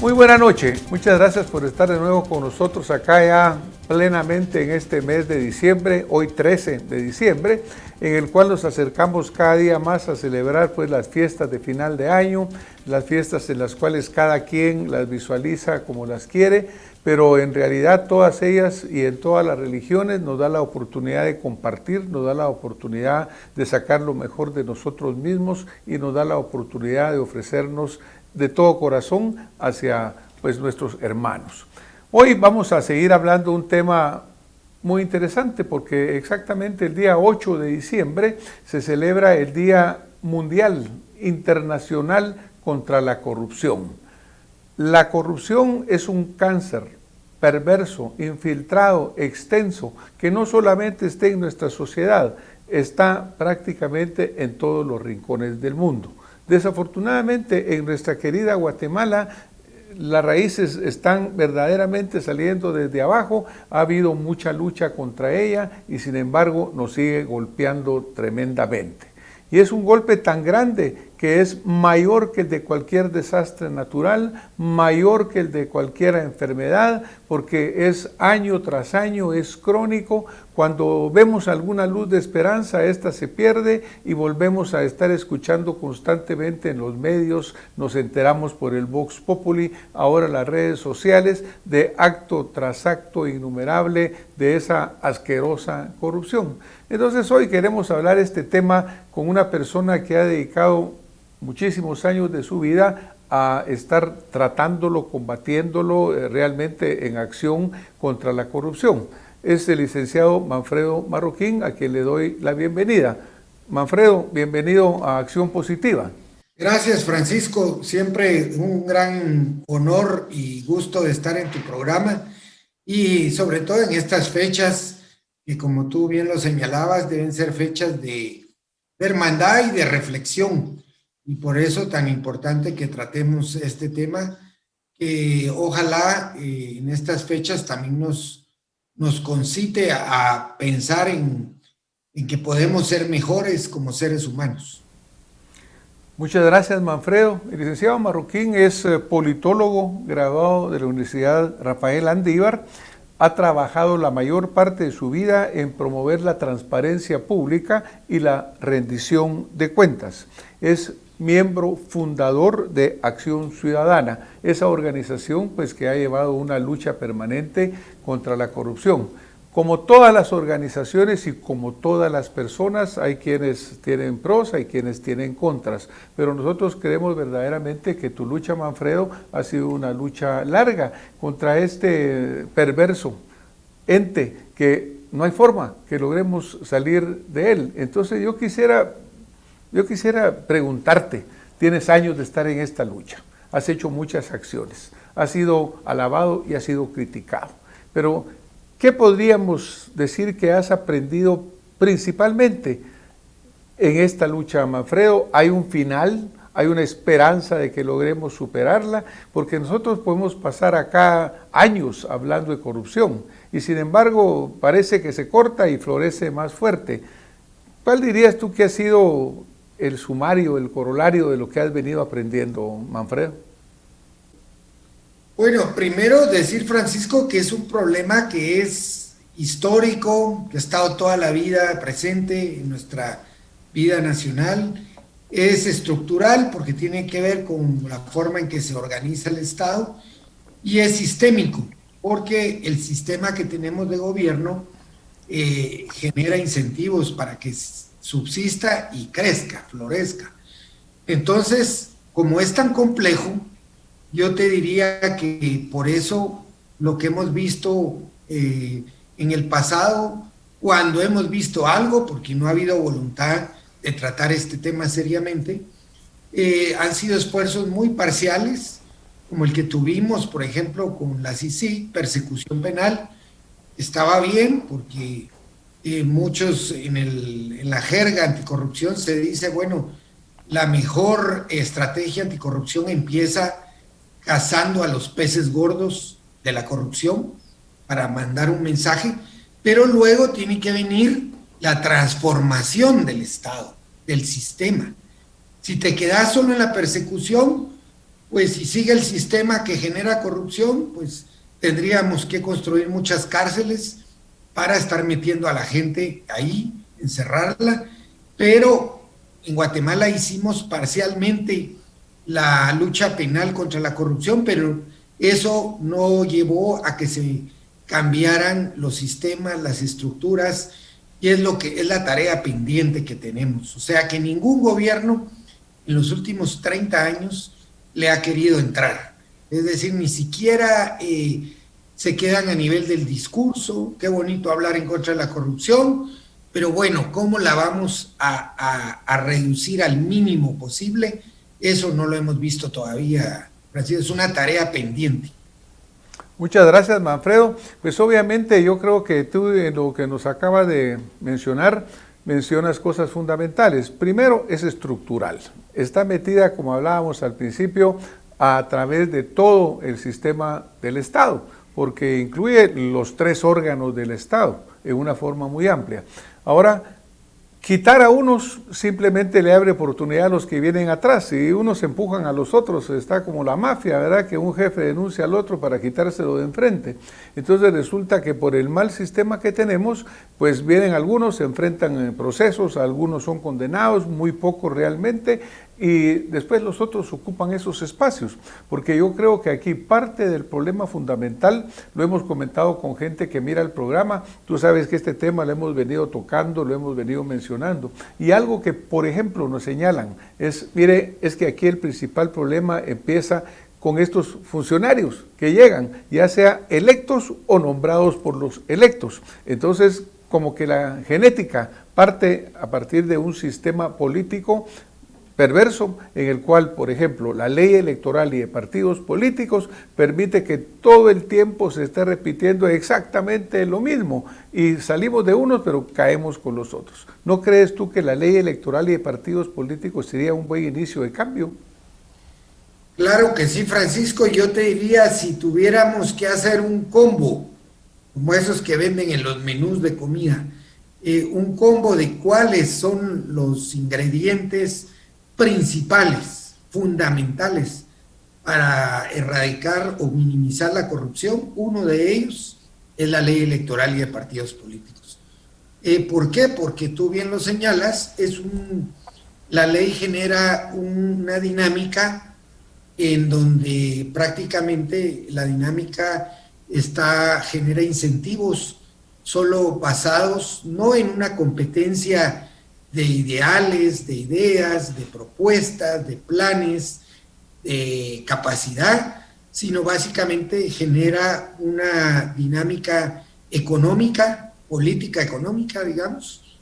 Muy buena noche, muchas gracias por estar de nuevo con nosotros acá ya plenamente en este mes de diciembre, hoy 13 de diciembre, en el cual nos acercamos cada día más a celebrar pues las fiestas de final de año, las fiestas en las cuales cada quien las visualiza como las quiere, pero en realidad todas ellas y en todas las religiones nos da la oportunidad de compartir, nos da la oportunidad de sacar lo mejor de nosotros mismos y nos da la oportunidad de ofrecernos de todo corazón hacia pues nuestros hermanos. Hoy vamos a seguir hablando de un tema muy interesante porque exactamente el día 8 de diciembre se celebra el Día Mundial Internacional contra la Corrupción. La corrupción es un cáncer perverso, infiltrado, extenso, que no solamente está en nuestra sociedad, está prácticamente en todos los rincones del mundo. Desafortunadamente en nuestra querida Guatemala las raíces están verdaderamente saliendo desde abajo, ha habido mucha lucha contra ella y sin embargo nos sigue golpeando tremendamente. Y es un golpe tan grande que es mayor que el de cualquier desastre natural, mayor que el de cualquier enfermedad, porque es año tras año, es crónico. Cuando vemos alguna luz de esperanza, esta se pierde y volvemos a estar escuchando constantemente en los medios, nos enteramos por el Vox Populi, ahora las redes sociales, de acto tras acto innumerable de esa asquerosa corrupción. Entonces hoy queremos hablar este tema con una persona que ha dedicado muchísimos años de su vida a estar tratándolo, combatiéndolo realmente en acción contra la corrupción. Es el licenciado Manfredo Marroquín, a quien le doy la bienvenida. Manfredo, bienvenido a Acción Positiva. Gracias, Francisco. Siempre un gran honor y gusto de estar en tu programa y sobre todo en estas fechas que, como tú bien lo señalabas, deben ser fechas de hermandad y de reflexión. Y por eso tan importante que tratemos este tema, que ojalá en estas fechas también nos concite a pensar en que podemos ser mejores como seres humanos. Muchas gracias, Manfredo. El licenciado Marroquín es politólogo graduado de la Universidad Rafael Andívar. Ha trabajado la mayor parte de su vida en promover la transparencia pública y la rendición de cuentas. Es miembro fundador de Acción Ciudadana, esa organización pues que ha llevado una lucha permanente contra la corrupción. Como todas las organizaciones y como todas las personas, hay quienes tienen pros, hay quienes tienen contras, pero nosotros creemos verdaderamente que tu lucha, Manfredo, ha sido una lucha larga contra este perverso ente que no hay forma que logremos salir de él. Entonces yo quisiera preguntarte, tienes años de estar en esta lucha, has hecho muchas acciones, has sido alabado y has sido criticado, pero ¿qué podríamos decir que has aprendido principalmente en esta lucha, Manfredo? ¿Hay un final? ¿Hay una esperanza de que logremos superarla? Porque nosotros podemos pasar acá años hablando de corrupción y sin embargo parece que se corta y florece más fuerte. ¿Cuál dirías tú que ha sido el sumario, el corolario de lo que has venido aprendiendo, Manfredo? Bueno, primero decir, Francisco, que es un problema que es histórico, que ha estado toda la vida presente en nuestra vida nacional. Es estructural porque tiene que ver con la forma en que se organiza el Estado y es sistémico porque el sistema que tenemos de gobierno genera incentivos para que subsista y crezca, florezca. Entonces, como es tan complejo, yo te diría que por eso lo que hemos visto en el pasado, cuando hemos visto algo, porque no ha habido voluntad de tratar este tema seriamente, han sido esfuerzos muy parciales, como el que tuvimos, por ejemplo, con la CICIG, persecución penal. Estaba bien porque muchos en la jerga anticorrupción se dice, bueno, la mejor estrategia anticorrupción empieza cazando a los peces gordos de la corrupción para mandar un mensaje, pero luego tiene que venir la transformación del Estado, del sistema. Si te quedas solo en la persecución, pues si sigue el sistema que genera corrupción, pues tendríamos que construir muchas cárceles para estar metiendo a la gente ahí, encerrarla, pero en Guatemala hicimos parcialmente la lucha penal contra la corrupción, pero eso no llevó a que se cambiaran los sistemas, las estructuras, y es lo que es la tarea pendiente que tenemos. O sea que ningún gobierno en los últimos 30 años le ha querido entrar. Es decir, ni siquiera se quedan a nivel del discurso. Qué bonito hablar en contra de la corrupción, pero bueno, ¿cómo la vamos a reducir al mínimo posible? Eso no lo hemos visto todavía, Francisco, es una tarea pendiente. Muchas gracias, Manfredo. Pues obviamente yo creo que tú en lo que nos acaba de mencionar, mencionas cosas fundamentales. Primero, es estructural. Está metida, como hablábamos al principio, a través de todo el sistema del Estado, porque incluye los 3 órganos del Estado en una forma muy amplia. Ahora, quitar a unos simplemente le abre oportunidad a los que vienen atrás. Si unos empujan a los otros, está como la mafia, ¿verdad? Que un jefe denuncia al otro para quitárselo de enfrente. Entonces resulta que por el mal sistema que tenemos, pues vienen algunos, se enfrentan en procesos, algunos son condenados, muy pocos realmente, y después los otros ocupan esos espacios, porque yo creo que aquí parte del problema fundamental, lo hemos comentado con gente que mira el programa, tú sabes que este tema lo hemos venido tocando, lo hemos venido mencionando, y algo que por ejemplo nos señalan es, mire, es que aquí el principal problema empieza con estos funcionarios que llegan, ya sea electos o nombrados por los electos. Entonces, como que la genética parte a partir de un sistema político perverso en el cual, por ejemplo, la ley electoral y de partidos políticos permite que todo el tiempo se esté repitiendo exactamente lo mismo y salimos de unos pero caemos con los otros. ¿No crees tú que la ley electoral y de partidos políticos sería un buen inicio de cambio? Claro que sí, Francisco. Yo te diría, si tuviéramos que hacer un combo, como esos que venden en los menús de comida, un combo de cuáles son los ingredientes principales, fundamentales para erradicar o minimizar la corrupción, uno de ellos es la ley electoral y de partidos políticos. ¿Por qué? Porque tú bien lo señalas, la ley genera una dinámica en donde prácticamente la dinámica genera incentivos solo basados no en una competencia de ideales, de ideas, de propuestas, de planes, de capacidad, sino básicamente genera una dinámica económica, política económica, digamos,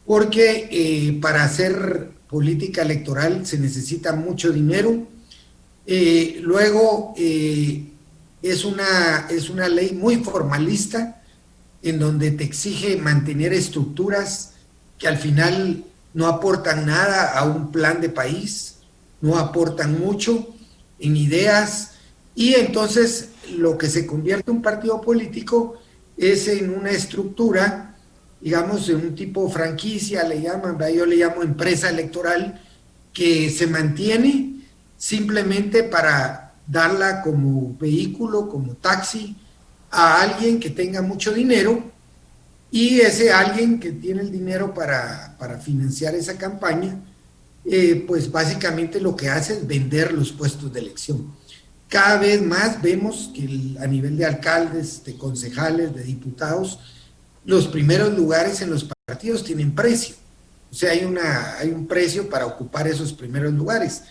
porque para hacer política electoral se necesita mucho dinero. Luego es una ley muy formalista en donde te exige mantener estructuras que al final no aportan nada a un plan de país, no aportan mucho en ideas, y entonces lo que se convierte en un partido político es en una estructura, digamos, de un tipo franquicia, le llaman, yo le llamo empresa electoral, que se mantiene simplemente para darla como vehículo, como taxi, a alguien que tenga mucho dinero, y ese alguien que tiene el dinero para financiar esa campaña, pues básicamente lo que hace es vender los puestos de elección. Cada vez más vemos que a nivel de alcaldes, de concejales, de diputados, los primeros lugares en los partidos tienen precio. O sea, hay un precio para ocupar esos primeros lugares.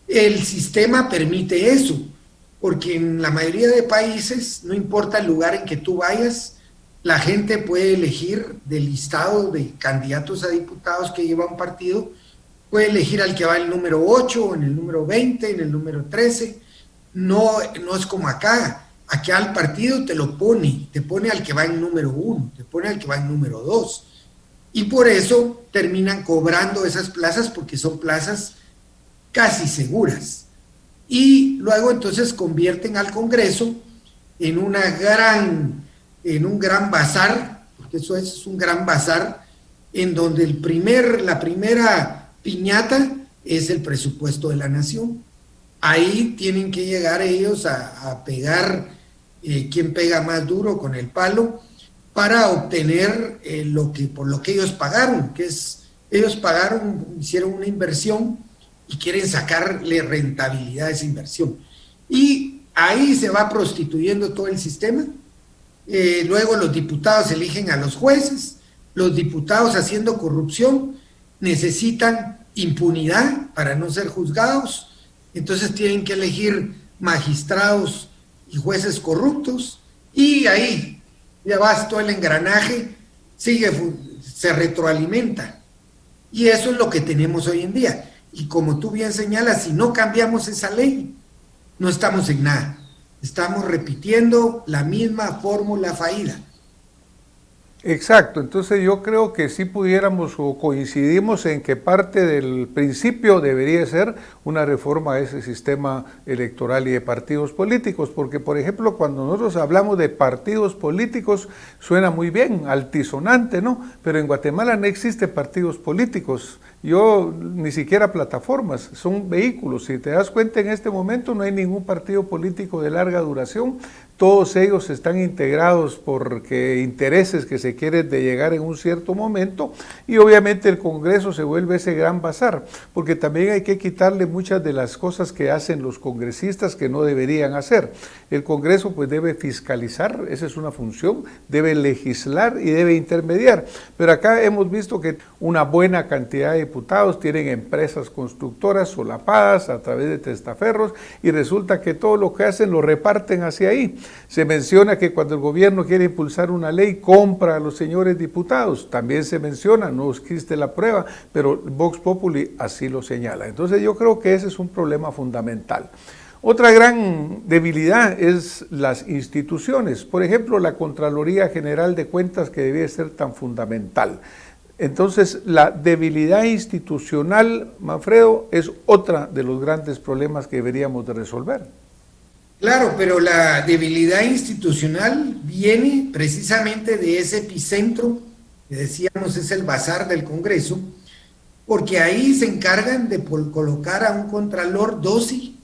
El sistema permite eso, porque en la mayoría de países, no importa el lugar en que tú vayas, la gente puede elegir del listado de candidatos a diputados que lleva un partido, puede elegir al que va en el número 8, en el número 20, en el número 13. No es como acá. Acá al partido te pone al que va en número 1, te pone al que va en número 2. Y por eso terminan cobrando esas plazas, porque son plazas casi seguras. Y luego entonces convierten al Congreso en un gran bazar, porque eso es un gran bazar, en donde la primera piñata es el presupuesto de la nación. ahí tienen que llegar ellos a pegar, quién pega más duro con el palo, para obtener por lo que ellos pagaron, que es, ellos pagaron, hicieron una inversión y quieren sacarle rentabilidad a esa inversión. Y ahí se va prostituyendo todo el sistema. Luego los diputados eligen a los jueces, los diputados haciendo corrupción necesitan impunidad para no ser juzgados, entonces tienen que elegir magistrados y jueces corruptos, y ahí ya vas, todo el engranaje se retroalimenta, y eso es lo que tenemos hoy en día. Y como tú bien señalas, si no cambiamos esa ley, no estamos en nada, estamos repitiendo la misma fórmula fallida. Exacto, entonces yo creo que sí pudiéramos o coincidimos en que parte del principio debería ser una reforma a ese sistema electoral y de partidos políticos, porque por ejemplo cuando nosotros hablamos de partidos políticos suena muy bien, altisonante, ¿no? Pero en Guatemala no existe partidos políticos, ni siquiera plataformas, son vehículos. Si te das cuenta, en este momento no hay ningún partido político de larga duración, todos ellos están integrados porque intereses que se quieren de llegar en un cierto momento, y obviamente el Congreso se vuelve ese gran bazar, porque también hay que quitarle muchas de las cosas que hacen los congresistas que no deberían hacer. El Congreso pues debe fiscalizar, esa es una función, debe legislar y debe intermediar, pero acá hemos visto que una buena cantidad de diputados tienen empresas constructoras solapadas a través de testaferros, y resulta que todo lo que hacen lo reparten hacia ahí. Se menciona que cuando el gobierno quiere impulsar una ley, compra a los señores diputados. También se menciona, no existe la prueba, pero Vox Populi así lo señala. Entonces yo creo que ese es un problema fundamental. Otra gran debilidad es las instituciones. Por ejemplo, la Contraloría General de Cuentas, que debía ser tan fundamental. Entonces, la debilidad institucional, Manfredo, es otra de los grandes problemas que deberíamos de resolver. Claro, pero la debilidad institucional viene precisamente de ese epicentro, que decíamos es el bazar del Congreso, porque ahí se encargan de colocar a un contralor dócil,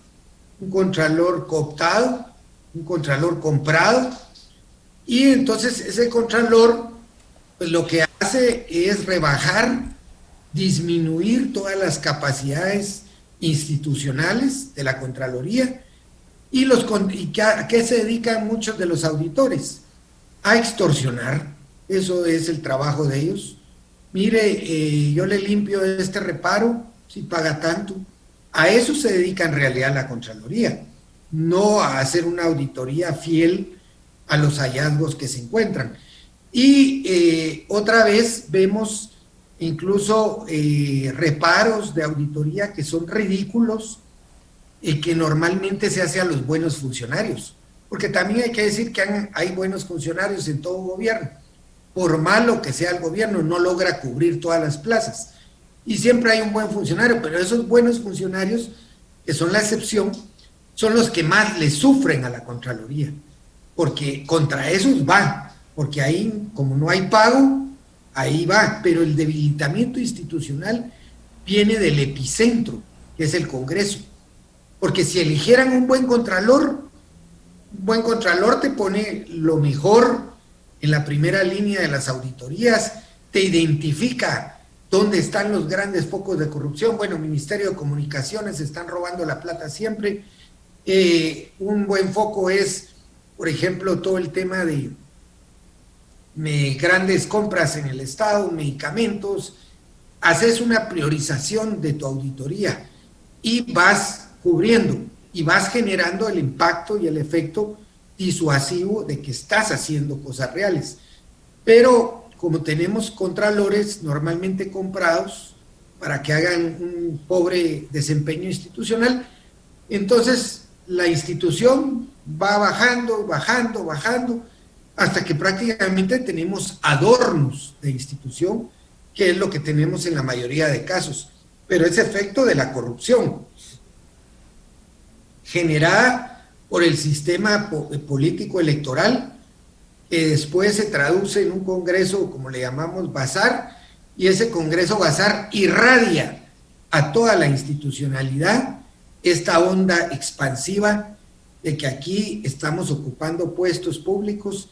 un contralor cooptado, un contralor comprado, y entonces ese contralor pues lo que hace es rebajar, disminuir todas las capacidades institucionales de la Contraloría. ¿Y a qué se dedican muchos de los auditores? A extorsionar. Eso es el trabajo de ellos. Mire, yo le limpio este reparo, si paga tanto. A eso se dedica en realidad la Contraloría, no a hacer una auditoría fiel a los hallazgos que se encuentran. Y otra vez vemos incluso reparos de auditoría que son ridículos, que normalmente se hace a los buenos funcionarios, porque también hay que decir que hay buenos funcionarios en todo gobierno. Por malo que sea el gobierno, no logra cubrir todas las plazas, y siempre hay un buen funcionario, pero esos buenos funcionarios, que son la excepción, son los que más le sufren a la Contraloría, porque contra esos va, porque ahí, como no hay pago, ahí va, pero el debilitamiento institucional viene del epicentro, que es el Congreso. Porque si eligieran un buen contralor te pone lo mejor en la primera línea de las auditorías, te identifica dónde están los grandes focos de corrupción. Bueno, Ministerio de Comunicaciones, están robando la plata siempre. Un buen foco es, por ejemplo, todo el tema de grandes compras en el Estado, medicamentos. Haces una priorización de tu auditoría y vas cubriendo y vas generando el impacto y el efecto disuasivo de que estás haciendo cosas reales. Pero como tenemos contralores normalmente comprados para que hagan un pobre desempeño institucional, entonces la institución va bajando, hasta que prácticamente tenemos adornos de institución, que es lo que tenemos en la mayoría de casos. Pero es efecto de la corrupción generada por el sistema político electoral, que después se traduce en un congreso, como le llamamos, bazar, y ese congreso bazar irradia a toda la institucionalidad esta onda expansiva de que aquí estamos ocupando puestos públicos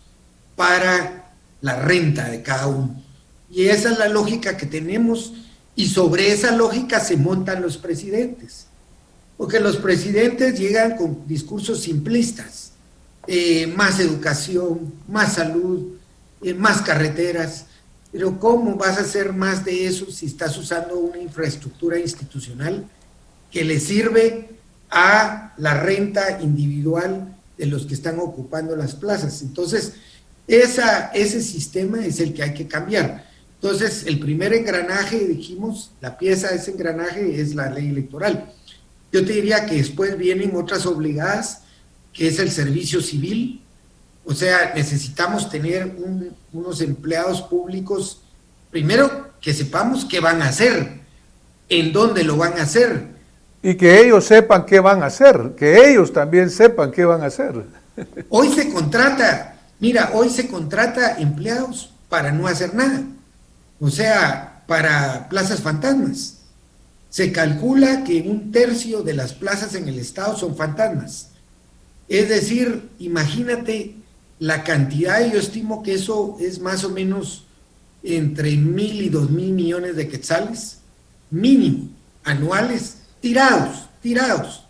para la renta de cada uno. Y esa es la lógica que tenemos, y sobre esa lógica se montan los presidentes, porque los presidentes llegan con discursos simplistas, más educación, más salud, más carreteras, pero ¿cómo vas a hacer más de eso si estás usando una infraestructura institucional que le sirve a la renta individual de los que están ocupando las plazas? Entonces, ese sistema es el que hay que cambiar. Entonces, el primer engranaje, dijimos, la pieza de ese engranaje es la ley electoral. Yo te diría que después vienen otras obligadas, que es el servicio civil. O sea, necesitamos tener unos empleados públicos, primero, que sepamos qué van a hacer, en dónde lo van a hacer. Y que ellos sepan qué van a hacer, que ellos también sepan qué van a hacer. Hoy se contrata, mira, hoy se contrata empleados para no hacer nada. O sea, para plazas fantasmas. Se calcula que 1/3 de las plazas en el estado son fantasmas. Es decir, imagínate la cantidad, yo estimo que eso es más o menos entre 1.000 y 2.000 millones de quetzales, mínimo, anuales, tirados,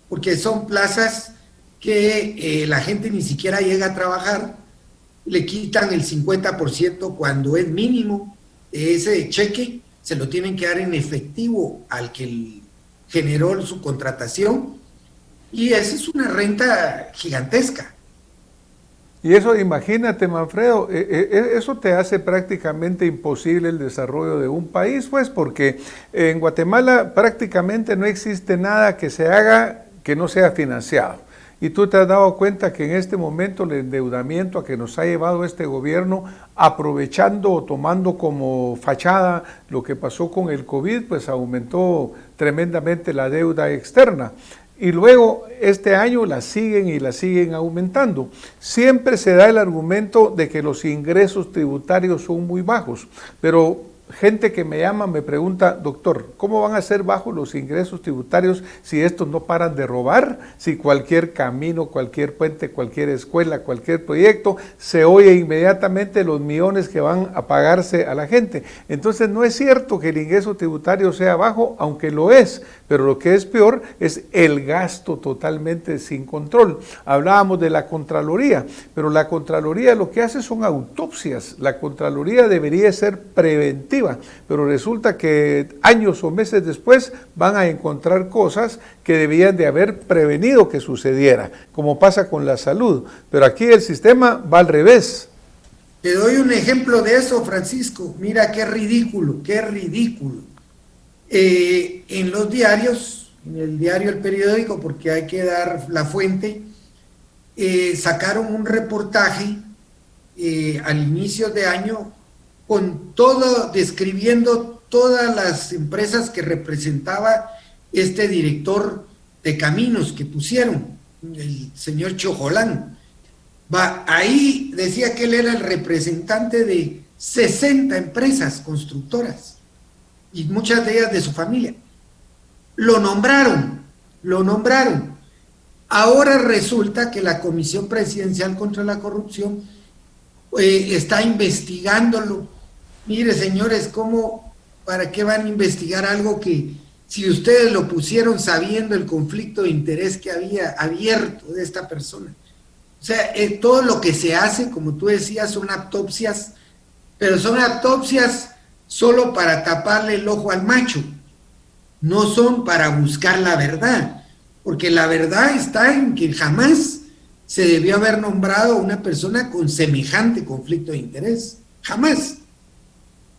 porque son plazas que la gente ni siquiera llega a trabajar, le quitan el 50% cuando es mínimo de ese cheque, se lo tienen que dar en efectivo al que generó su contratación, y esa es una renta gigantesca. Y eso, imagínate, Manfredo, eso te hace prácticamente imposible el desarrollo de un país, pues, porque en Guatemala prácticamente no existe nada que se haga que no sea financiado. Y tú te has dado cuenta que en este momento el endeudamiento a que nos ha llevado este gobierno, aprovechando o tomando como fachada lo que pasó con el COVID, pues aumentó tremendamente la deuda externa. Y luego este año la siguen aumentando. Siempre se da el argumento de que los ingresos tributarios son muy bajos, pero gente que me llama me pregunta, doctor, ¿cómo van a ser bajos los ingresos tributarios si estos no paran de robar? Si cualquier camino, cualquier puente, cualquier escuela, cualquier proyecto, se oye inmediatamente los millones que van a pagarse a la gente. Entonces no es cierto que el ingreso tributario sea bajo, aunque lo es, pero lo que es peor es el gasto totalmente sin control. Hablábamos de la Contraloría, pero la Contraloría lo que hace son autopsias. La Contraloría debería ser preventiva, pero resulta que años o meses después van a encontrar cosas que debían de haber prevenido que sucediera, como pasa con la salud. Pero aquí el sistema va al revés. Te doy un ejemplo de eso, Francisco. Mira qué ridículo, qué ridículo. En los diarios, en el diario El Periódico, porque hay que dar la fuente, sacaron un reportaje al inicio de año con todo, describiendo todas las empresas que representaba este director de caminos que pusieron, el señor Chojolán. Ahí decía que él era el representante de 60 empresas constructoras, y muchas de ellas de su familia. Lo nombraron. Ahora resulta que la Comisión Presidencial contra la Corrupción está investigándolo. Mire, señores, ¿para qué van a investigar algo que, si ustedes lo pusieron sabiendo el conflicto de interés que había abierto de esta persona? O sea, todo lo que se hace, como tú decías, son autopsias, pero son autopsias solo para taparle el ojo al macho, no son para buscar la verdad, porque la verdad está en que jamás se debió haber nombrado a una persona con semejante conflicto de interés, jamás.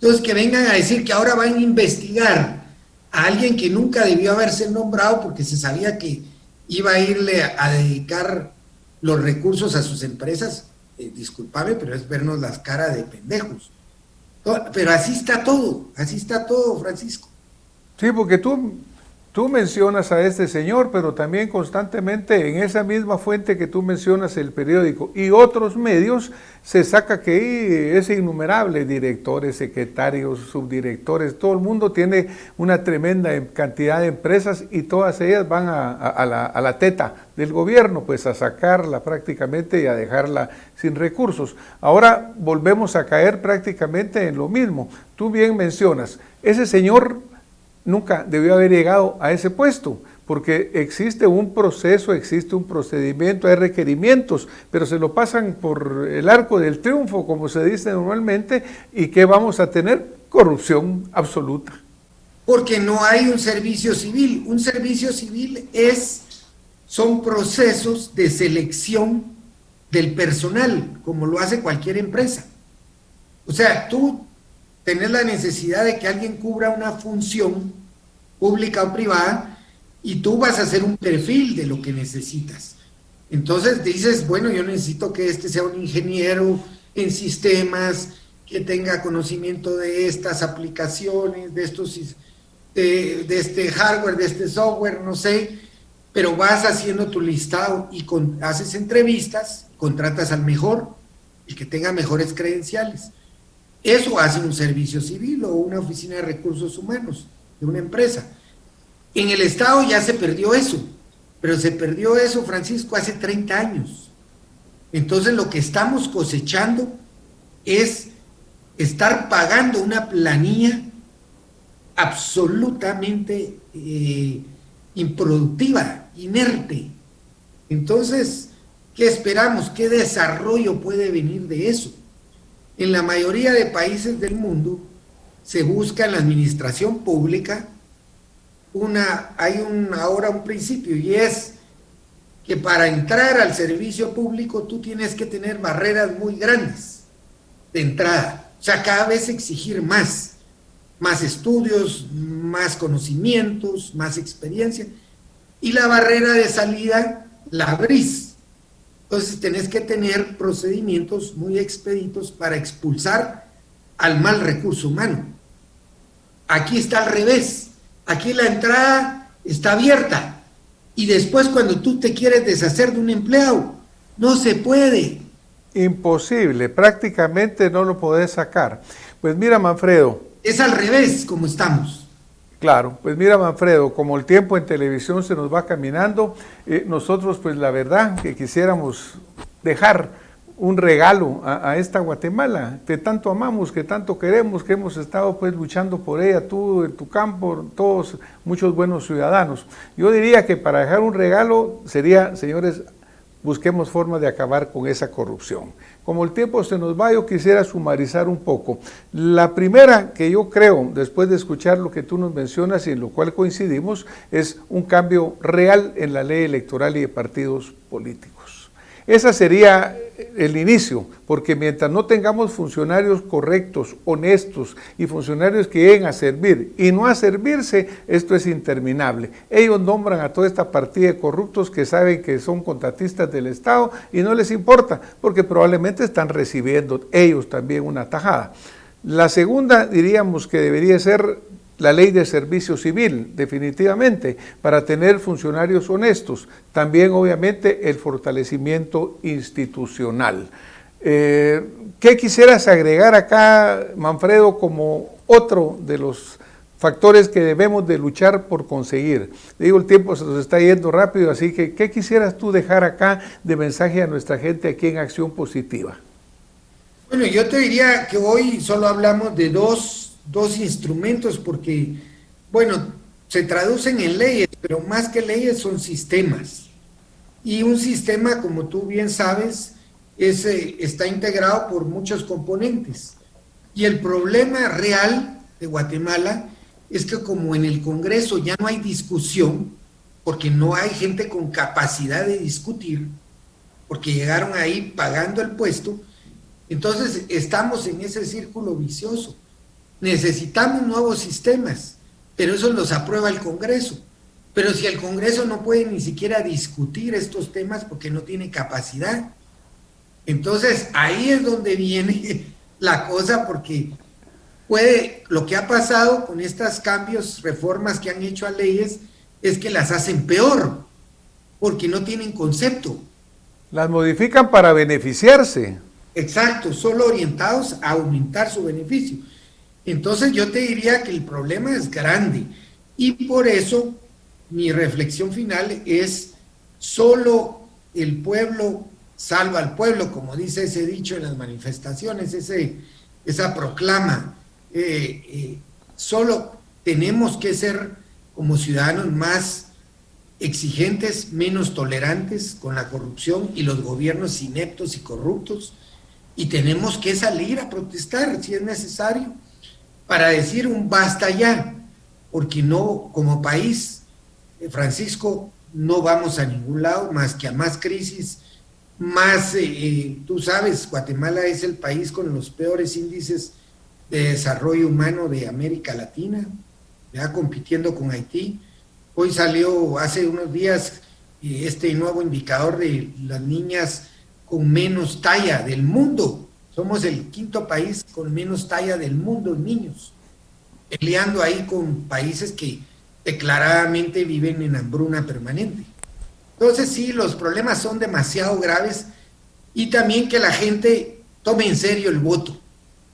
Entonces, que vengan a decir que ahora van a investigar a alguien que nunca debió haberse nombrado porque se sabía que iba a irle a dedicar los recursos a sus empresas, discúlpame, pero es vernos las caras de pendejos. Pero así está todo, Francisco. Sí, porque tú Tú mencionas a este señor, pero también constantemente en esa misma fuente que tú mencionas, el periódico y otros medios, se saca que es innumerable, directores, secretarios, subdirectores, todo el mundo tiene una tremenda cantidad de empresas y todas ellas van a la teta del gobierno, pues a sacarla prácticamente y a dejarla sin recursos. Ahora volvemos a caer prácticamente en lo mismo. Tú bien mencionas, ese señor nunca debió haber llegado a ese puesto, porque existe un proceso, existe un procedimiento, hay requerimientos, pero se lo pasan por el arco del triunfo, como se dice normalmente, y ¿qué vamos a tener? Corrupción absoluta. Porque no hay un servicio civil. Un servicio civil son procesos de selección del personal, como lo hace cualquier empresa. O sea, tú tenés la necesidad de que alguien cubra una función pública o privada y tú vas a hacer un perfil de lo que necesitas. Entonces dices, bueno, yo necesito que este sea un ingeniero en sistemas, que tenga conocimiento de estas aplicaciones, de este hardware, de este software, no sé, pero vas haciendo tu listado y haces entrevistas, contratas al mejor, el que tenga mejores credenciales. Eso hace un servicio civil o una oficina de recursos humanos de una empresa. En el Estado ya se perdió eso, pero se perdió eso, Francisco, hace 30 años. Entonces lo que estamos cosechando es estar pagando una planilla absolutamente improductiva, inerte. Entonces, ¿qué esperamos? ¿Qué desarrollo puede venir de eso? En la mayoría de países del mundo se busca en la administración pública ahora un principio, y es que para entrar al servicio público tú tienes que tener barreras muy grandes de entrada. O sea, cada vez exigir más estudios, más conocimientos, más experiencia, y la barrera de salida la abrís. Entonces tenés que tener procedimientos muy expeditos para expulsar al mal recurso humano. Aquí está al revés. Aquí la entrada está abierta y después cuando tú te quieres deshacer de un empleado, no se puede. Imposible, prácticamente no lo podés sacar. Pues mira, Manfredo. Es al revés como estamos. Claro, pues mira, Manfredo, como el tiempo en televisión se nos va caminando, nosotros pues la verdad que quisiéramos dejar un regalo a esta Guatemala que tanto amamos, que tanto queremos, que hemos estado pues luchando por ella, tú en tu campo, todos, muchos buenos ciudadanos. Yo diría que para dejar un regalo sería, señores, busquemos formas de acabar con esa corrupción. Como el tiempo se nos va, yo quisiera sumarizar un poco. La primera que yo creo, después de escuchar lo que tú nos mencionas y en lo cual coincidimos, es un cambio real en la ley electoral y de partidos políticos. Ese sería el inicio, porque mientras no tengamos funcionarios correctos, honestos y funcionarios que lleguen a servir y no a servirse, esto es interminable. Ellos nombran a toda esta partida de corruptos que saben que son contratistas del Estado y no les importa, porque probablemente están recibiendo ellos también una tajada. La segunda diríamos que debería ser la ley de servicio civil, definitivamente, para tener funcionarios honestos. También, obviamente, el fortalecimiento institucional. ¿Qué quisieras agregar acá, Manfredo, como otro de los factores que debemos de luchar por conseguir? Digo, el tiempo se nos está yendo rápido, así que, ¿qué quisieras tú dejar acá de mensaje a nuestra gente aquí en Acción Positiva? Bueno, yo te diría que hoy solo hablamos de dos instrumentos porque, bueno, se traducen en leyes, pero más que leyes son sistemas. Y un sistema, como tú bien sabes, está integrado por muchos componentes. Y el problema real de Guatemala es que como en el Congreso ya no hay discusión, porque no hay gente con capacidad de discutir, porque llegaron ahí pagando el puesto, entonces estamos en ese círculo vicioso. Necesitamos nuevos sistemas, pero eso los aprueba el Congreso. Pero si el Congreso no puede ni siquiera discutir estos temas porque no tiene capacidad, entonces ahí es donde viene la cosa, porque lo que ha pasado con estos cambios, reformas que han hecho a leyes, es que las hacen peor, porque no tienen concepto. Las modifican para beneficiarse. Exacto, solo orientados a aumentar su beneficio. Entonces yo te diría que el problema es grande y por eso mi reflexión final es: solo el pueblo salva al pueblo, como dice ese dicho en las manifestaciones, esa proclama. Solo tenemos que ser como ciudadanos más exigentes, menos tolerantes con la corrupción y los gobiernos ineptos y corruptos, y tenemos que salir a protestar si es necesario para decir un basta ya, porque no, como país, Francisco, no vamos a ningún lado más que a más crisis, más, tú sabes, Guatemala es el país con los peores índices de desarrollo humano de América Latina, ya compitiendo con Haití. Hoy salió hace unos días este nuevo indicador de las niñas con menos talla del mundo. Somos el quinto país con menos talla del mundo en niños, peleando ahí con países que declaradamente viven en hambruna permanente. Entonces sí, los problemas son demasiado graves, y también que la gente tome en serio el voto.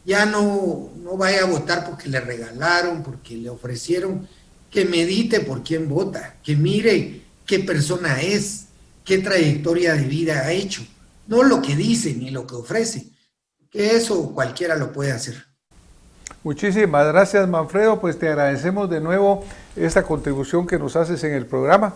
Ya no vaya a votar porque le regalaron, porque le ofrecieron, que medite por quién vota, que mire qué persona es, qué trayectoria de vida ha hecho, no lo que dice ni lo que ofrece, que eso cualquiera lo puede hacer. Muchísimas gracias, Manfredo, pues te agradecemos de nuevo esta contribución que nos haces en el programa.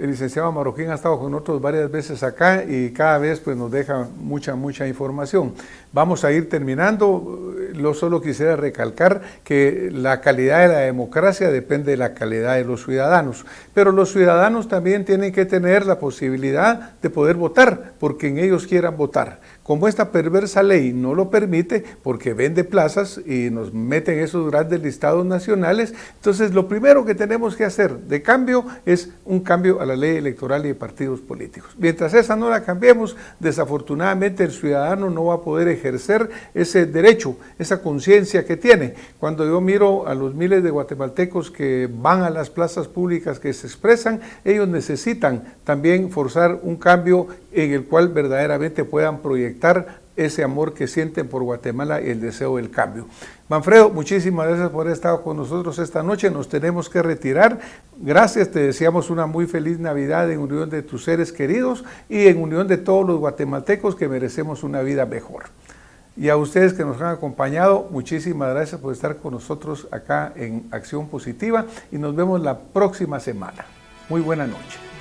El licenciado Marroquín ha estado con nosotros varias veces acá y cada vez pues nos deja mucha información. Vamos a ir terminando. Solo quisiera recalcar que la calidad de la democracia depende de la calidad de los ciudadanos, pero los ciudadanos también tienen que tener la posibilidad de poder votar por quien ellos quieran votar. Como esta perversa ley no lo permite, porque vende plazas y nos meten esos grandes listados nacionales, entonces lo primero que tenemos que hacer de cambio es un cambio a la ley electoral y de partidos políticos. Mientras esa no la cambiemos, desafortunadamente el ciudadano no va a poder ejercer ese derecho, esa conciencia que tiene. Cuando yo miro a los miles de guatemaltecos que van a las plazas públicas, que se expresan, ellos necesitan también forzar un cambio en el cual verdaderamente puedan proyectar ese amor que sienten por Guatemala y el deseo del cambio. Manfredo, muchísimas gracias por haber estado con nosotros esta noche. Nos tenemos que retirar. Gracias, te deseamos una muy feliz Navidad en unión de tus seres queridos y en unión de todos los guatemaltecos que merecemos una vida mejor. Y a ustedes que nos han acompañado, muchísimas gracias por estar con nosotros acá en Acción Positiva y nos vemos la próxima semana. Muy buena noche.